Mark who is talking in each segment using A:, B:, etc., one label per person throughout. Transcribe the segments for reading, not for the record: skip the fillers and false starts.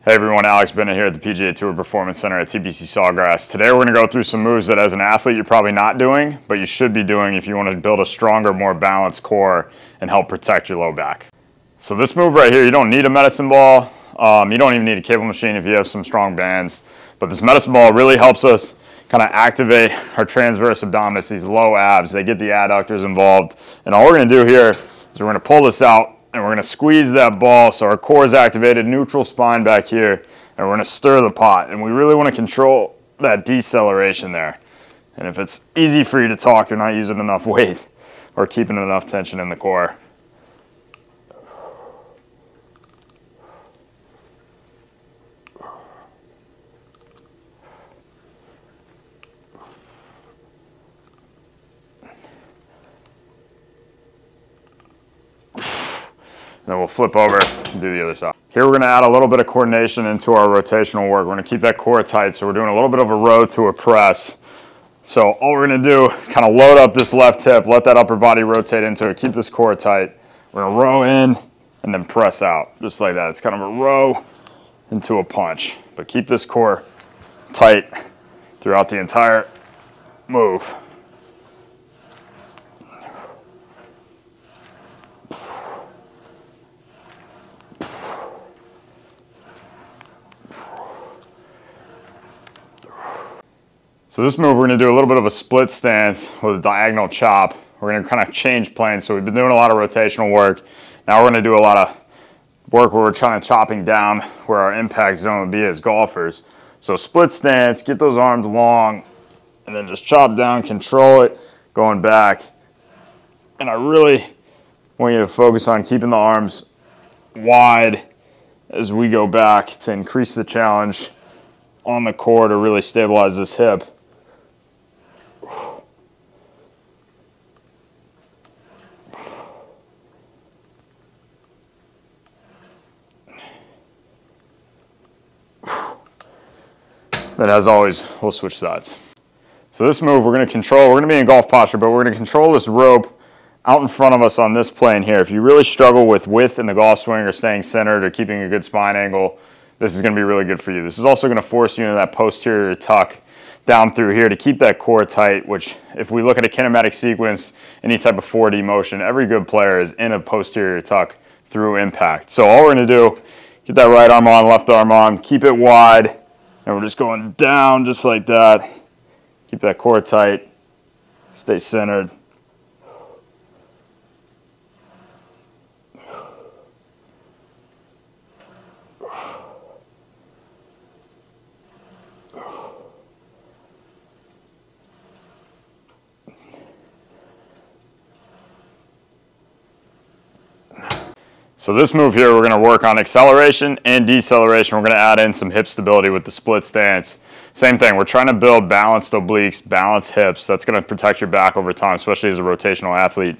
A: Hey everyone, Alex Bennett here at the PGA Tour Performance Center at TPC Sawgrass. Today we're going to go through some moves that as an athlete you're probably not doing, but you should be doing if you want to build a stronger, more balanced core and help protect your low back. So this move right here, you don't need a medicine ball. You don't even need a cable machine if you have some strong bands. But this medicine ball really helps us kind of activate our transverse abdominis, these low abs. They get the adductors involved. And all we're going to do here is we're going to pull this out and we're going to squeeze that ball so our core is activated, neutral spine back here, and we're going to stir the pot. And we really want to control that deceleration there. And if it's easy for you to talk, you're not using enough weight or keeping enough tension in the core. Then we'll flip over and do the other side. Here we're going to add a little bit of coordination into our rotational work. We're going to keep that core tight, so we're doing a little bit of a row to a press. So all we're going to do, kind of load up this left hip, let that upper body rotate into it, keep this core tight. We're going to row in and then press out, just like that. It's kind of a row into a punch, but keep this core tight throughout the entire move. So this move, we're going to do a little bit of a split stance with a diagonal chop. We're going to kind of change planes. So we've been doing a lot of rotational work. Now we're going to do a lot of work where we're trying to chopping down where our impact zone would be as golfers. So split stance, get those arms long, and then just chop down, control it, going back. And I really want you to focus on keeping the arms wide as we go back to increase the challenge on the core to really stabilize this hip. Then as always, we'll switch sides. So this move we're going to control, we're going to be in golf posture, but we're going to control this rope out in front of us on this plane here. If you really struggle with width in the golf swing or staying centered or keeping a good spine angle, this is going to be really good for you. This is also going to force you into that posterior tuck down through here to keep that core tight, which if we look at a kinematic sequence, any type of 4D motion, every good player is in a posterior tuck through impact. So all we're going to do, get that right arm on, left arm on, keep it wide, and we're just going down just like that. Keep that core tight, stay centered. So this move here, we're going to work on acceleration and deceleration. We're going to add in some hip stability with the split stance. Same thing, we're trying to build balanced obliques, balanced hips. That's going to protect your back over time, especially as a rotational athlete.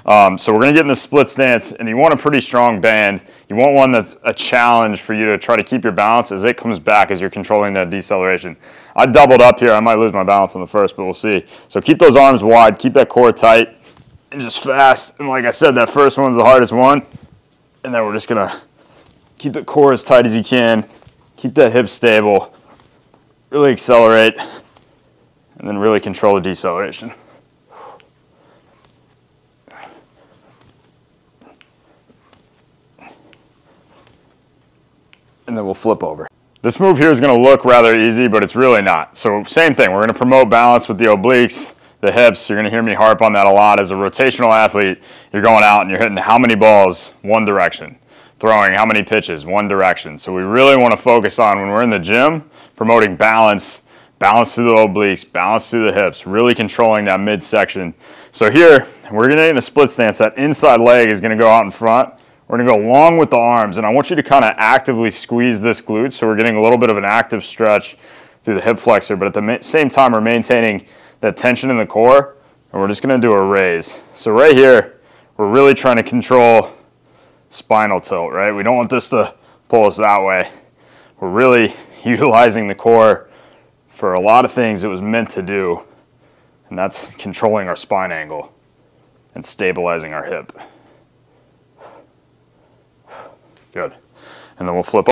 A: So we're going to get in the split stance, and you want a pretty strong band. You want one that's a challenge for you to try to keep your balance as it comes back as you're controlling that deceleration. I doubled up here. I might lose my balance on the first, but we'll see. So keep those arms wide, keep that core tight, and just fast. And like I said, that first one's the hardest one. And then we're just going to keep the core as tight as you can, keep that hip stable, really accelerate, and then really control the deceleration. And then we'll flip over. This move here is going to look rather easy, but it's really not. So same thing, we're going to promote balance with the obliques, the hips. You're going to hear me harp on that a lot. As a rotational athlete, you're going out and you're hitting how many balls? One direction. Throwing how many pitches? One direction. So we really want to focus on, when we're in the gym, promoting balance, balance through the obliques, balance through the hips, really controlling that midsection. So here, we're going to get in a split stance. That inside leg is going to go out in front. We're going to go long with the arms, and I want you to kind of actively squeeze this glute, so we're getting a little bit of an active stretch through the hip flexor, but at the same time, we're maintaining that tension in the core, and we're just going to do a raise. So right here, we're really trying to control spinal tilt, right? We don't want this to pull us that way. We're really utilizing the core for a lot of things it was meant to do, and that's controlling our spine angle and stabilizing our hip. Good. And then we'll flip